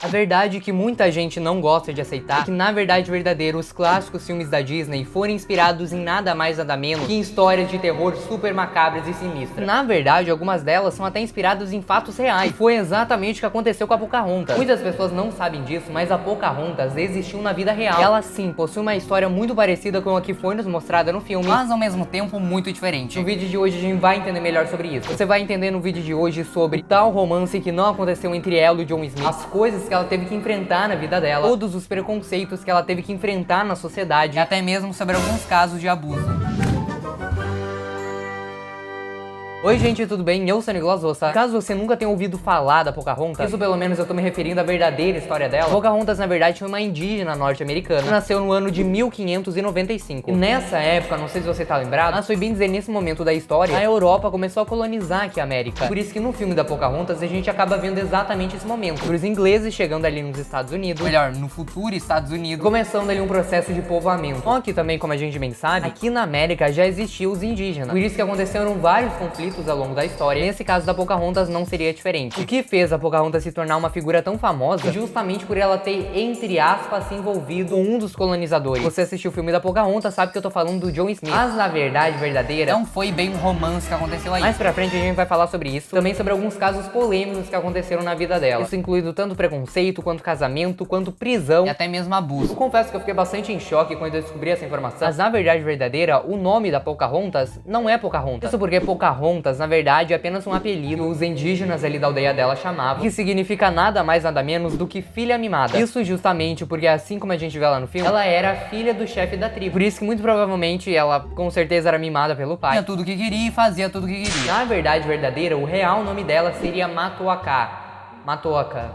A verdade que muita gente não gosta de aceitar é que, na verdade verdadeira, os clássicos filmes da Disney foram inspirados em nada mais nada menos que em histórias de terror super macabras e sinistras. Na verdade, algumas delas são até inspiradas em fatos reais. Foi exatamente o que aconteceu com a Pocahontas. Muitas pessoas não sabem disso, mas a Pocahontas existiu na vida real. Ela sim possui uma história muito parecida com a que foi nos mostrada no filme, mas ao mesmo tempo muito diferente. No vídeo de hoje a gente vai entender melhor sobre isso. Você vai entender no vídeo de hoje sobre tal romance que não aconteceu entre ela e o John Smith, as coisas que ela teve que enfrentar na vida dela, todos os preconceitos que ela teve que enfrentar na sociedade e até mesmo sobre alguns casos de abuso. Oi gente, tudo bem? Eu sou o Nicolas Rosa. Caso você nunca tenha ouvido falar da Pocahontas, isso pelo menos eu tô me referindo à verdadeira história dela. Pocahontas na verdade foi uma indígena norte-americana que nasceu no ano de 1595. E nessa época, não sei se você tá lembrado, mas foi bem dizer nesse momento da história, a Europa começou a colonizar aqui a América. Por isso que no filme da Pocahontas a gente acaba vendo exatamente esse momento. Os ingleses chegando ali nos Estados Unidos, melhor, no futuro Estados Unidos, começando ali um processo de povoamento. Só que também, como a gente bem sabe, aqui na América já existiam os indígenas. Por isso que aconteceram vários conflitos ao longo da história. Nesse caso da Pocahontas não seria diferente. O que fez a Pocahontas se tornar uma figura tão famosa justamente por ela ter, entre aspas, se envolvido com um dos colonizadores. Você assistiu o filme da Pocahontas sabe que eu tô falando do John Smith. Mas na verdade verdadeira, não foi bem um romance que aconteceu aí. Mais pra frente a gente vai falar sobre isso. Também sobre alguns casos polêmicos que aconteceram na vida dela. Isso incluindo tanto preconceito, quanto casamento, quanto prisão e até mesmo abuso. Eu confesso que eu fiquei bastante em choque quando eu descobri essa informação. Mas na verdade verdadeira, o nome da Pocahontas não é Pocahontas. Isso porque Pocahontas, na verdade, é apenas um apelido que os indígenas ali da aldeia dela chamavam, que significa nada mais nada menos do que filha mimada. Isso justamente porque, assim como a gente vê lá no filme, ela era filha do chefe da tribo. Por isso que muito provavelmente ela com certeza era mimada pelo pai. Tinha tudo que queria e fazia tudo que queria. Na verdade verdadeira, o real nome dela seria Matoaka. Matoaka.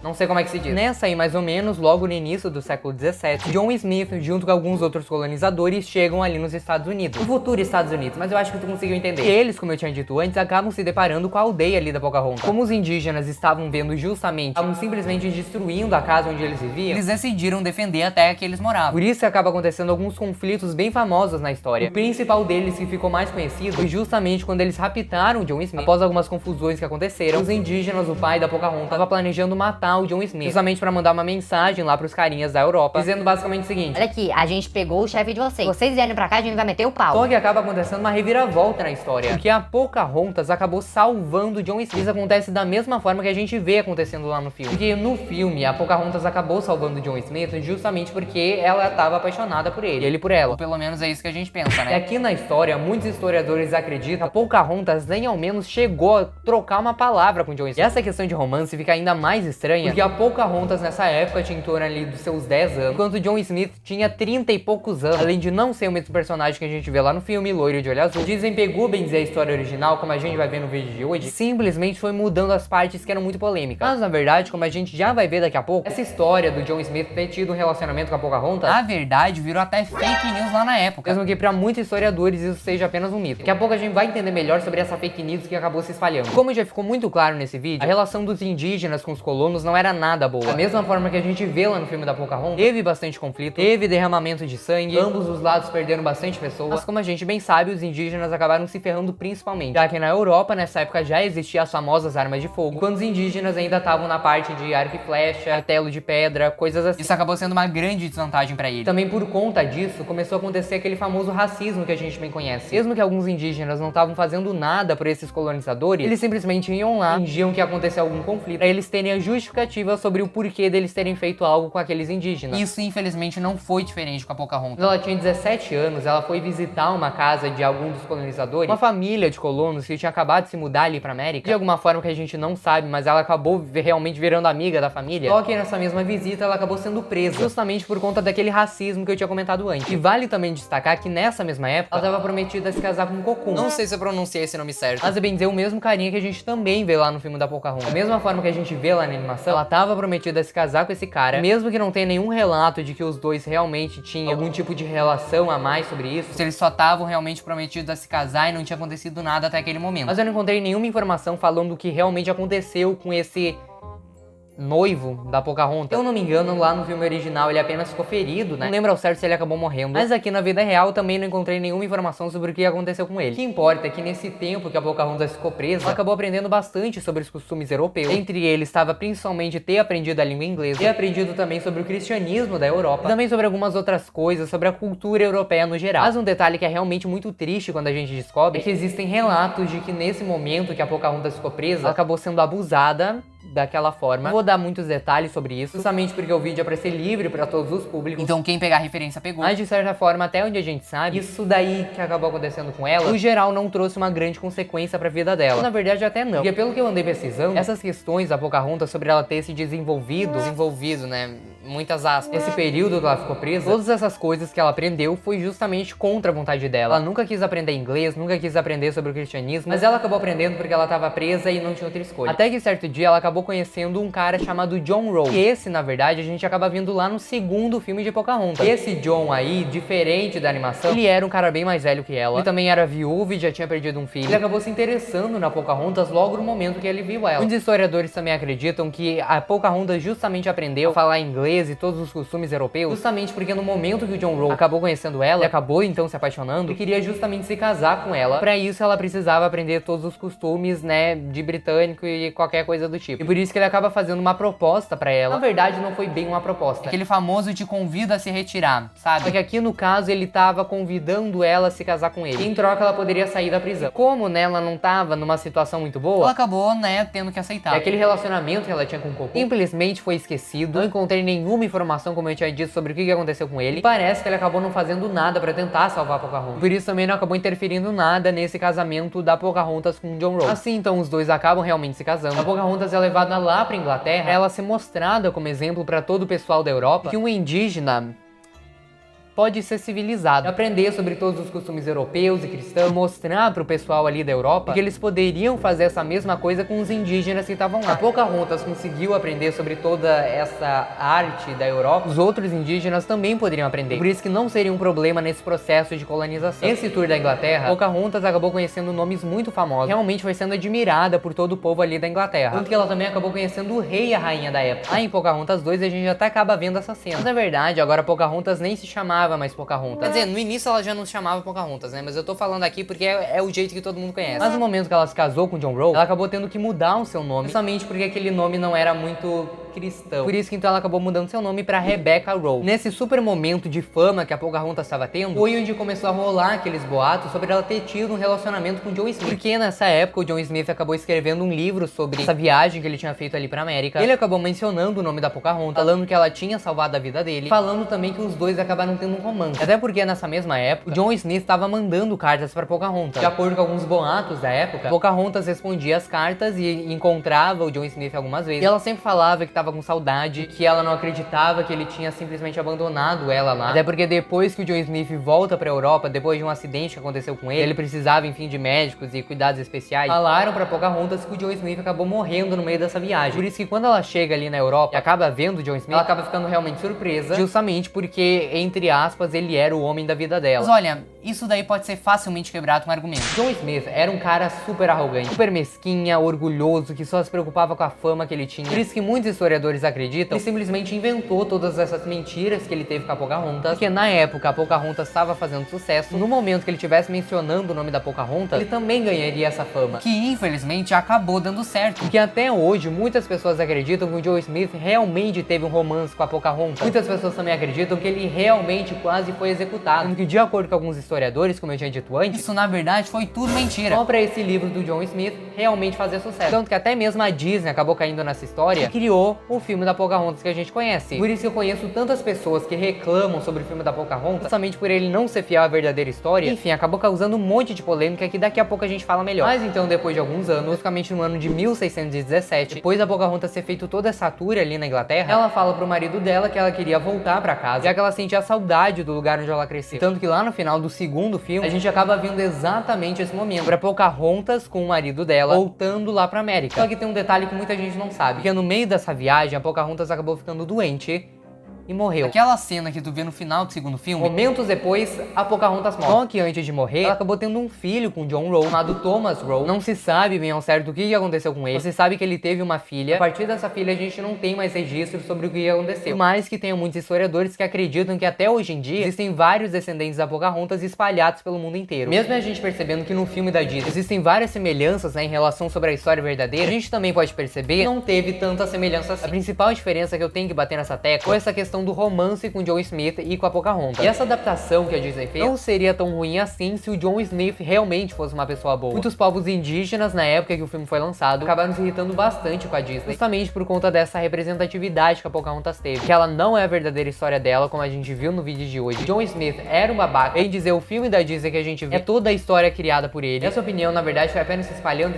Não sei como é que se diz. Nessa aí, mais ou menos, logo no início do século XVII, John Smith, junto com alguns outros colonizadores, chegam ali nos Estados Unidos. O futuro Estados Unidos, mas eu acho que tu conseguiu entender. E eles, como eu tinha dito antes, acabam se deparando com a aldeia ali da Pocahontas. Como os indígenas estavam vendo justamente, estavam simplesmente destruindo a casa onde eles viviam, eles decidiram defender a terra que eles moravam. Por isso acaba acontecendo alguns conflitos bem famosos na história. O principal deles, que ficou mais conhecido, foi justamente quando eles raptaram John Smith. Após algumas confusões que aconteceram, os indígenas, o pai da Pocahontas, estavam planejando matar o John Smith, justamente pra mandar uma mensagem lá pros carinhas da Europa, dizendo basicamente o seguinte: olha aqui, a gente pegou o chefe de vocês. Se vocês vierem pra cá, a gente vai meter o pau. Só que acaba acontecendo uma reviravolta na história, porque a Pocahontas acabou salvando John Smith. Isso acontece da mesma forma que a gente vê acontecendo lá no filme. Porque no filme, a Pocahontas acabou salvando John Smith justamente porque ela estava apaixonada por ele, e ele por ela. Ou pelo menos é isso que a gente pensa, né? E aqui na história, muitos historiadores acreditam que a Pocahontas nem ao menos chegou a trocar uma palavra com John Smith. E essa questão de romance fica ainda mais estranha, porque a Pocahontas nessa época tinha em torno ali dos seus 10 anos, enquanto John Smith tinha 30 e poucos anos. Além de não ser o mesmo personagem que a gente vê lá no filme, loiro de olho azul, desempenhou bem dizer a história original, como a gente vai ver no vídeo de hoje, simplesmente foi mudando as partes que eram muito polêmicas. Mas na verdade, como a gente já vai ver daqui a pouco, essa história do John Smith ter tido um relacionamento com a Pocahontas, na verdade virou até fake news lá na época, mesmo que pra muitos historiadores isso seja apenas um mito. Daqui a pouco a gente vai entender melhor sobre essa fake news que acabou se espalhando. Como já ficou muito claro nesse vídeo, a relação dos indígenas com os colonos não era nada boa. Da mesma forma que a gente vê lá no filme da Pocahontas, teve bastante conflito, teve derramamento de sangue, ambos os lados perderam bastante pessoas, mas como a gente bem sabe, os indígenas acabaram se ferrando principalmente, já que na Europa, nessa época, já existiam as famosas armas de fogo, quando os indígenas ainda estavam na parte de arco e flecha, martelo de pedra, coisas assim. Isso acabou sendo uma grande desvantagem pra eles. Também por conta disso, começou a acontecer aquele famoso racismo que a gente bem conhece. Mesmo que alguns indígenas não estavam fazendo nada por esses colonizadores, eles simplesmente iam lá, fingiam que ia acontecer algum conflito, pra eles terem a justificativa sobre o porquê deles terem feito algo com aqueles indígenas. Isso, infelizmente, não foi diferente com a Pocahontas. Quando ela tinha 17 anos, ela foi visitar uma casa de algum dos colonizadores, uma família de colonos que tinha acabado de se mudar ali pra América, de alguma forma que a gente não sabe, mas ela acabou realmente virando amiga da família. Só que nessa mesma visita, ela acabou sendo presa, justamente por conta daquele racismo que eu tinha comentado antes. E vale também destacar que nessa mesma época, ela estava prometida a se casar com um Cocum. Não sei se eu pronunciei esse nome certo, mas é bem dizer o mesmo carinha que a gente também vê lá no filme da Pocahontas. Da mesma forma que a gente vê lá na animação, ela estava prometida a se casar com esse cara, mesmo que não tenha nenhum relato de que os dois realmente tinham algum tipo de relação a mais sobre isso, se eles só estavam realmente prometidos a se casar e não tinha acontecido nada até aquele momento. Mas eu não encontrei nenhuma informação falando o que realmente aconteceu com esse noivo da Pocahontas. Se eu não me engano, lá no filme original ele apenas ficou ferido, né? Não lembro ao certo se ele acabou morrendo. Mas aqui na vida real também não encontrei nenhuma informação sobre o que aconteceu com ele. O que importa é que nesse tempo que a Pocahontas ficou presa, ela acabou aprendendo bastante sobre os costumes europeus. Entre eles estava principalmente ter aprendido a língua inglesa, ter aprendido também sobre o cristianismo da Europa, e também sobre algumas outras coisas, sobre a cultura europeia no geral. Mas um detalhe que é realmente muito triste quando a gente descobre é que existem relatos de que nesse momento que a Pocahontas ficou presa, ela acabou sendo abusada daquela forma. Não vou dar muitos detalhes sobre isso, justamente porque o vídeo é pra ser livre pra todos os públicos. Então quem pegar a referência pegou. Mas de certa forma, até onde a gente sabe, isso daí que acabou acontecendo com ela, no geral não trouxe uma grande consequência pra vida dela. Na verdade até não. Porque pelo que eu andei pesquisando, essas questões da Pocahontas sobre ela ter se desenvolvido, né? Muitas aspas. Esse período que ela ficou presa, todas essas coisas que ela aprendeu foi justamente contra a vontade dela. Ela nunca quis aprender inglês, nunca quis aprender sobre o cristianismo, mas ela acabou aprendendo porque ela tava presa e não tinha outra escolha. Até que certo dia ela acabou conhecendo um cara chamado John Rowe. E esse, na verdade, a gente acaba vendo lá no segundo filme de Pocahontas. Esse John aí, diferente da animação, ele era um cara bem mais velho que ela. Ele também era viúvo e já tinha perdido um filho. Ele acabou se interessando na Pocahontas logo no momento que ele viu ela. Muitos historiadores também acreditam que a Pocahontas justamente aprendeu a falar inglês e todos os costumes europeus, justamente porque no momento que o John Rowe acabou conhecendo ela, ele acabou então se apaixonando e queria justamente se casar com ela. Pra isso ela precisava aprender todos os costumes, né, de britânico e qualquer coisa do tipo. E por isso que ele acaba fazendo uma proposta pra ela. Na verdade não foi bem uma proposta. Aquele famoso te convida a se retirar, sabe? Só que aqui no caso ele tava convidando ela a se casar com ele. E em troca ela poderia sair da prisão. Como, né, ela não tava numa situação muito boa, ela acabou, né, tendo que aceitar. E aquele relacionamento que ela tinha com o Coco simplesmente foi esquecido. Não encontrei nenhuma informação, como eu tinha dito, sobre o que aconteceu com ele. E parece que ele acabou não fazendo nada pra tentar salvar a Pocahontas. Por isso também não acabou interferindo nada nesse casamento da Pocahontas com John Rowe. Assim, então, os dois acabam realmente se casando. A Pocahontas é levada lá pra Inglaterra, ela ser mostrada como exemplo pra todo o pessoal da Europa que um indígena pode ser civilizado, aprender sobre todos os costumes europeus e cristãos, mostrar pro pessoal ali da Europa que eles poderiam fazer essa mesma coisa com os indígenas que estavam lá. A Pocahontas conseguiu aprender sobre toda essa arte da Europa, os outros indígenas também poderiam aprender. Por isso que não seria um problema nesse processo de colonização. Esse tour da Inglaterra, Pocahontas acabou conhecendo nomes muito famosos, realmente foi sendo admirada por todo o povo ali da Inglaterra. Tanto que ela também acabou conhecendo o rei e a rainha da época. Aí em Pocahontas 2 a gente até acaba vendo essa cena. Mas na verdade, agora Pocahontas nem se chamava mais Pocahontas. Quer dizer, no início ela já não se chamava Pocahontas, né? Mas eu tô falando aqui porque é o jeito que todo mundo conhece. Mas no momento que ela se casou com John Rowe, ela acabou tendo que mudar o seu nome, justamente porque aquele nome não era muito cristão. Por isso que então ela acabou mudando seu nome pra Rebecca Rowe. Nesse super momento de fama que a Pocahontas estava tendo, foi onde começou a rolar aqueles boatos sobre ela ter tido um relacionamento com John Smith. Porque nessa época o John Smith acabou escrevendo um livro sobre essa viagem que ele tinha feito ali pra América. Ele acabou mencionando o nome da Pocahontas, falando que ela tinha salvado a vida dele, falando também que os dois acabaram tendo um romance. Até porque nessa mesma época, o John Smith estava mandando cartas pra Pocahontas. De acordo com alguns boatos da época, Pocahontas respondia as cartas e encontrava o John Smith algumas vezes. E ela sempre falava que tava com saudade, que ela não acreditava que ele tinha simplesmente abandonado ela lá. Até porque depois que o John Smith volta pra Europa, depois de um acidente que aconteceu com ele precisava, enfim, de médicos e cuidados especiais, falaram pra Pocahontas que o John Smith acabou morrendo no meio dessa viagem. Por isso que quando ela chega ali na Europa e acaba vendo o John Smith, ela acaba ficando realmente surpresa, justamente porque, entre aspas, ele era o homem da vida dela. Mas olha, isso daí pode ser facilmente quebrado com argumento. John Smith era um cara super arrogante, super mesquinha, orgulhoso, que só se preocupava com a fama que ele tinha. Por isso que muitos historiadores acreditam que simplesmente inventou todas essas mentiras que ele teve com a Pocahontas, porque na época a Pocahontas estava fazendo sucesso. No momento que ele estivesse mencionando o nome da Pocahontas, ele também ganharia essa fama, que infelizmente acabou dando certo. Porque até hoje muitas pessoas acreditam que o John Smith realmente teve um romance com a Pocahontas. Muitas pessoas também acreditam que ele realmente quase foi executado, sendo que de acordo com alguns historiadores, como eu tinha dito antes, isso na verdade foi tudo mentira, só pra esse livro do John Smith realmente fazer sucesso. Tanto que até mesmo a Disney acabou caindo nessa história e criou o filme da Pocahontas que a gente conhece. Por isso que eu conheço tantas pessoas que reclamam sobre o filme da Pocahontas, justamente por ele não ser fiel à verdadeira história. Enfim, acabou causando um monte de polêmica que daqui a pouco a gente fala melhor. Mas então, depois de alguns anos, basicamente no ano de 1617, depois da Pocahontas ter feito toda essa tour ali na Inglaterra, ela fala pro marido dela que ela queria voltar pra casa, já que ela sentia saudade do lugar onde ela cresceu. Tanto que lá no final do segundo filme, a gente acaba vendo exatamente esse momento, pra Pocahontas com o marido dela voltando lá pra América. Só que tem um detalhe que muita gente não sabe, que no meio dessa viagem, a Pocahontas acabou ficando doente e morreu. Aquela cena que tu vê no final do segundo filme, momentos depois, a Pocahontas morre. Só que antes de morrer, ela acabou tendo um filho com John Rowe, chamado Thomas Rowe. Não se sabe bem ao certo o que aconteceu com ele. Você sabe que ele teve uma filha. A partir dessa filha, a gente não tem mais registros sobre o que aconteceu. Mas que tem muitos historiadores que acreditam que até hoje em dia, existem vários descendentes da Pocahontas espalhados pelo mundo inteiro. Mesmo a gente percebendo que no filme da Disney existem várias semelhanças, né, em relação sobre a história verdadeira, a gente também pode perceber que não teve tanta semelhança assim. A principal diferença que eu tenho que bater nessa tecla foi essa questão do romance com o John Smith e com a Pocahontas. E essa adaptação que a Disney fez não seria tão ruim assim se o John Smith realmente fosse uma pessoa boa. Muitos povos indígenas, na época que o filme foi lançado, acabaram se irritando bastante com a Disney, justamente por conta dessa representatividade que a Pocahontas teve, que ela não é a verdadeira história dela, como a gente viu no vídeo de hoje. John Smith era um babaca, em dizer o filme da Disney que a gente vê é toda a história criada por ele. Essa opinião, na verdade, foi apenas se espalhando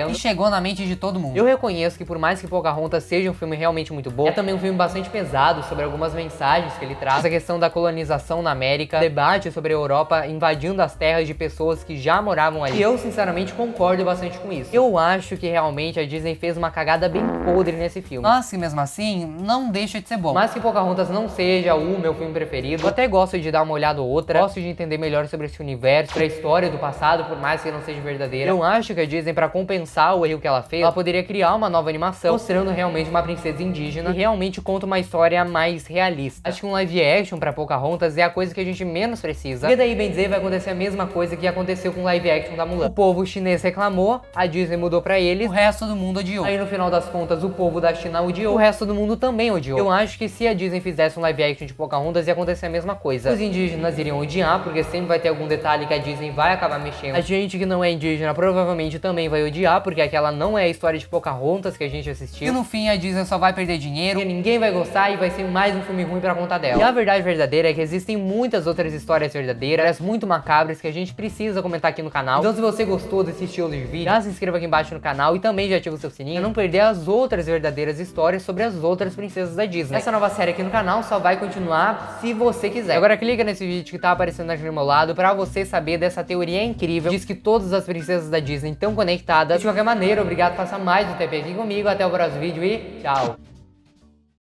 e chegou na mente de todo mundo. Eu reconheço que por mais que Pocahontas seja um filme realmente muito bom, é também um filme bastante pesado sobre algumas mensagens que ele traz. Essa questão da colonização na América, debate sobre a Europa invadindo as terras de pessoas que já moravam ali. E eu, sinceramente, concordo bastante com isso. Eu acho que realmente a Disney fez uma cagada bem podre nesse filme. Mas que mesmo assim, não deixa de ser bom. Mas que Pocahontas não seja o meu filme preferido, eu até gosto de dar uma olhada ou outra, gosto de entender melhor sobre esse universo, sobre a história do passado, por mais que não seja verdadeira. Eu acho que a Disney, pra compensar o erro que ela fez, ela poderia criar uma nova animação, mostrando realmente uma princesa indígena e realmente conta uma história mais realista. Acho que um live action pra Pocahontas é a coisa que a gente menos precisa. E daí, bem dizer, vai acontecer a mesma coisa que aconteceu com o live action da Mulan. O povo chinês reclamou, a Disney mudou pra eles, o resto do mundo odiou. Aí no final das contas, o povo da China odiou, o resto do mundo também odiou. Eu acho que se a Disney fizesse um live action de Pocahontas, ia acontecer a mesma coisa. Os indígenas iriam odiar, porque sempre vai ter algum detalhe que a Disney vai acabar mexendo. A gente que não é indígena provavelmente também vai odiar, porque aquela não é a história de Pocahontas que a gente assistiu. E no fim a Disney só vai perder dinheiro, e ninguém vai gostar e vai ser mais um filme ruim pra conta dela. E a verdade verdadeira é que existem muitas outras histórias verdadeiras, muito macabras, que a gente precisa comentar aqui no canal. Então se você gostou desse estilo de vídeo, já se inscreva aqui embaixo no canal e também já ativa o seu sininho pra não perder as outras verdadeiras histórias sobre as outras princesas da Disney. Essa nova série aqui no canal só vai continuar se você quiser. Agora clica nesse vídeo que tá aparecendo aqui no meu lado pra você saber dessa teoria incrível. Diz que todas as princesas da Disney estão conectadas. De qualquer maneira, obrigado por passar mais um tempo aqui comigo. Até o próximo vídeo e tchau!